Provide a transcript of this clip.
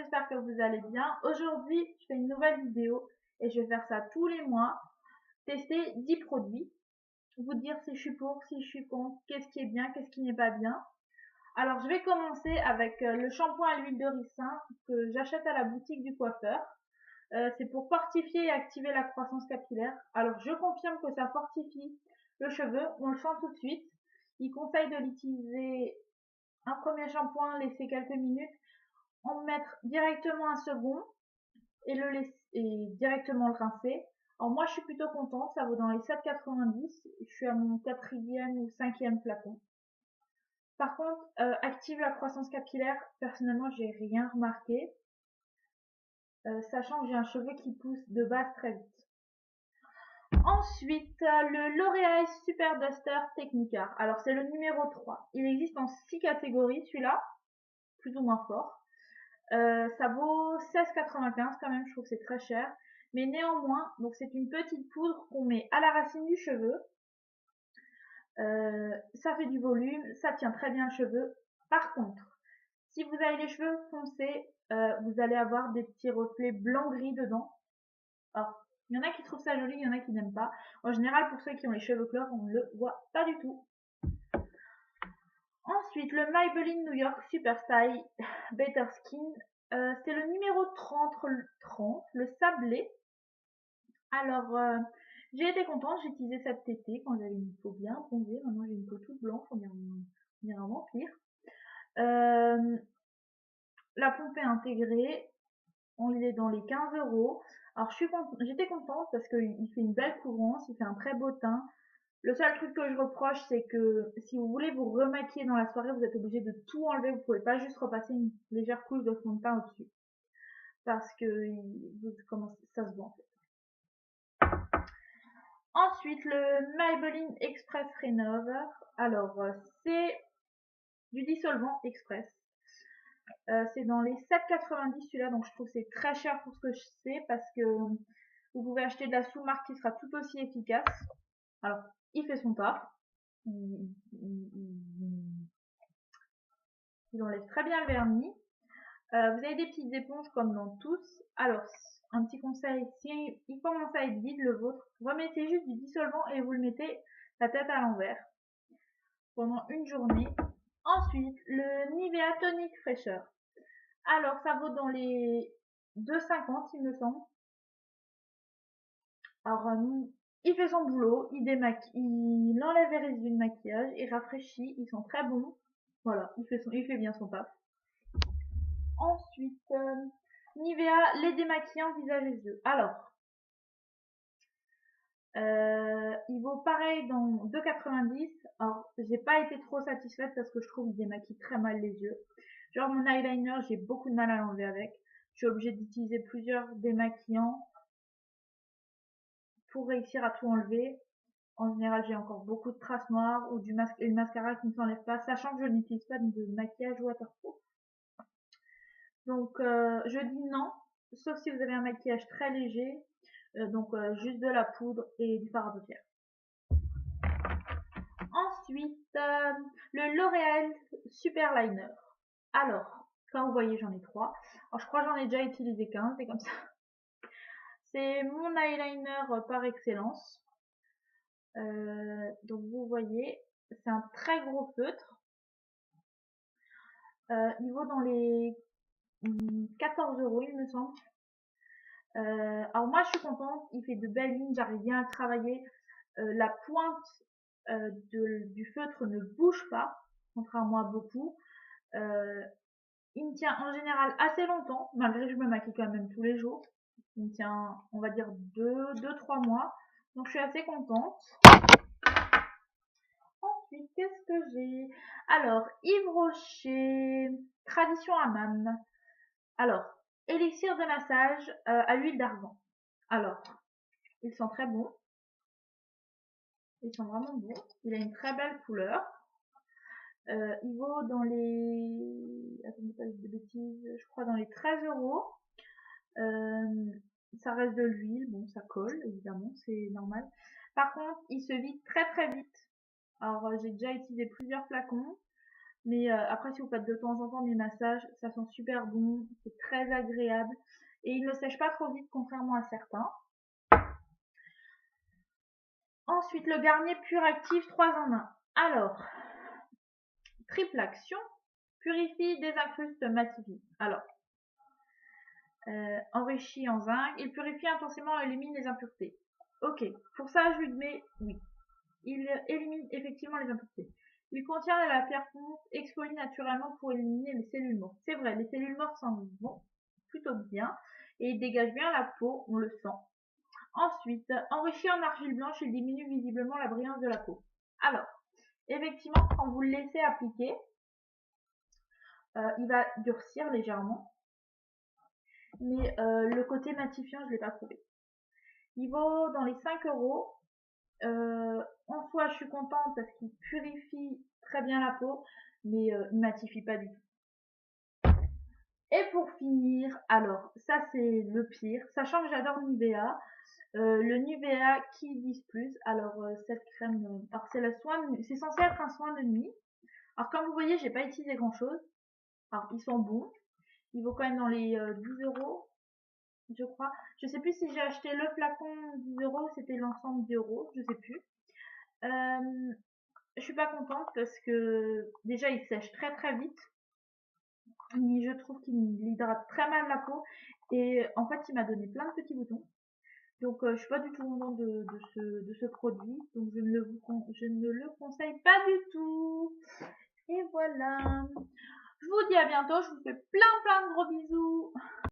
j'espère que vous allez bien. Aujourd'hui, je fais une nouvelle vidéo et je vais faire ça tous les mois. Tester 10 produits, vous dire si je suis pour, si je suis contre, qu'est-ce qui est bien, qu'est-ce qui n'est pas bien. Alors, je vais commencer avec le shampoing à l'huile de ricin que j'achète à la boutique du coiffeur. C'est pour fortifier et activer la croissance capillaire. Alors, je confirme que ça fortifie le cheveu, on le sent tout de suite. Il conseille de l'utiliser un premier shampoing, laisser quelques minutes, en mettre directement un second et le laisser et directement le rincer. Alors moi je suis plutôt contente, ça vaut dans les 7,90. Je suis à mon 4e ou 5e flacon. Par contre, active la croissance capillaire, personnellement j'ai rien remarqué, sachant que j'ai un cheveu qui pousse de base très vite. Ensuite, le L'Oréal Super Duster Technicar. Alors c'est le numéro 3. Il existe en 6 catégories celui-là, plus ou moins fort. Ça vaut 16,95 quand même, je trouve que c'est très cher. Mais néanmoins, donc c'est une petite poudre qu'on met à la racine du cheveu. Ça fait du volume, ça tient très bien le cheveu. Par contre, si vous avez les cheveux foncés, vous allez avoir des petits reflets blanc-gris dedans. Alors, il y en a qui trouvent ça joli, il y en a qui n'aiment pas. En général, pour ceux qui ont les cheveux clairs, on ne le voit pas du tout. Ensuite, le Maybelline New York Super Style Better Skin. C'est le numéro 30, le sablé. Alors, j'ai été contente, j'ai utilisé cet été quand j'avais une peau bien bronzée. Maintenant, j'ai une peau toute blanche, on dirait un vampire. La pompe est intégrée, on est dans les 15 €. Alors, j'étais contente parce qu'il fait une belle couvrance, il fait un très beau teint. Le seul truc que je reproche, c'est que si vous voulez vous remaquiller dans la soirée, vous êtes obligé de tout enlever. Vous pouvez pas juste repasser une légère couche de fond de teint au-dessus. Parce que ça se voit en fait. Ensuite, le Maybelline Express Renover. Alors, c'est du dissolvant express. C'est dans les 7,90 celui-là, donc je trouve que c'est très cher pour ce que je sais parce que vous pouvez acheter de la sous-marque qui sera tout aussi efficace. Alors, il fait son taf. Il enlève très bien le vernis. Vous avez des petites éponges comme dans tous. Alors, un petit conseil, si il commence à être vide le vôtre, remettez juste du dissolvant et vous le mettez la tête à l'envers pendant une journée. Ensuite, le Nivea Tonic Fraîcheur. Alors, ça vaut dans les 2,50 il me semble. Alors, il fait son boulot, il enlève les résidus de maquillage, il rafraîchit, ils sont très bons. Voilà, il fait bien son taf. Ensuite, Nivea, les démaquillants visage et yeux. Alors, il vaut pareil dans 2,90. Alors, j'ai pas été trop satisfaite parce que je trouve qu'il démaquille très mal les yeux. Genre mon eyeliner, j'ai beaucoup de mal à l'enlever avec. Je suis obligée d'utiliser plusieurs démaquillants pour réussir à tout enlever. En général, j'ai encore beaucoup de traces noires ou une mascara qui ne s'enlève pas, sachant que je n'utilise pas de maquillage waterproof. Donc, je dis non, sauf si vous avez un maquillage très léger, donc juste de la poudre et du fard à paupières. Ensuite, le L'Oréal Super Liner. Alors, comme vous voyez, j'en ai 3. Alors, je crois que j'en ai déjà utilisé qu'un, c'est comme ça. C'est mon eyeliner par excellence. Donc, vous voyez, c'est un très gros feutre. Il vaut dans les 14 € il me semble. Alors moi je suis contente, il fait de belles lignes, j'arrive bien à le travailler. La pointe du feutre ne bouge pas, contrairement à beaucoup. Il me tient en général assez longtemps, malgré que je me maquille quand même tous les jours. Il me tient, on va dire, 2-3 mois. Donc je suis assez contente. Ensuite, qu'est-ce que j'ai? Alors, Yves Rocher, Tradition Hammam. Alors, élixir de massage à l'huile d'argan. Alors, ils sont très bons. Ils sont vraiment bons. Il a une très belle couleur. Il vaut dans les... Attendez pas de bêtises. Je crois dans les 13 €. Ça reste de l'huile. Bon, ça colle, évidemment. C'est normal. Par contre, il se vide très très vite. Alors, j'ai déjà utilisé plusieurs flacons. Mais après, si vous faites de temps en temps des massages, ça sent super bon, c'est très agréable. Et il ne sèche pas trop vite, contrairement à certains. Ensuite, le Garnier Pur Actif 3 en 1. Alors, triple action, purifie, désincruste, matifie. Alors, enrichi en zinc, il purifie intensément et élimine les impuretés. Ok, pour ça je lui mets oui. Il élimine effectivement les impuretés. Il contient de la pierre fonce, exfolie naturellement pour éliminer les cellules mortes. C'est vrai, les cellules mortes s'en vont plutôt bien et il dégage bien la peau, on le sent. Ensuite, enrichi en argile blanche, il diminue visiblement la brillance de la peau. Alors, effectivement, quand vous le laissez appliquer, il va durcir légèrement, mais le côté matifiant, je ne l'ai pas trouvé. Il vaut dans les 5 euros. En soi, je suis contente parce qu'il purifie très bien la peau, mais il matifie pas du tout. Et pour finir, alors ça c'est le pire, sachant que j'adore Nivea, le Nivea Kiss Plus. Alors cette crème, alors c'est censé être un soin de nuit. Alors comme vous voyez, j'ai pas utilisé grand chose. Alors ils sont bons, ils vaut quand même dans les 10 euros, je crois. Je sais plus si j'ai acheté le flacon 10 euros, c'était l'ensemble 10 euros, je sais plus. Je suis pas contente parce que déjà il sèche très très vite. Je trouve qu'il hydrate très mal la peau et en fait il m'a donné plein de petits boutons. Donc je suis pas du tout contente de ce produit. Donc je ne le conseille pas du tout. Et voilà. Je vous dis à bientôt. Je vous fais plein de gros bisous.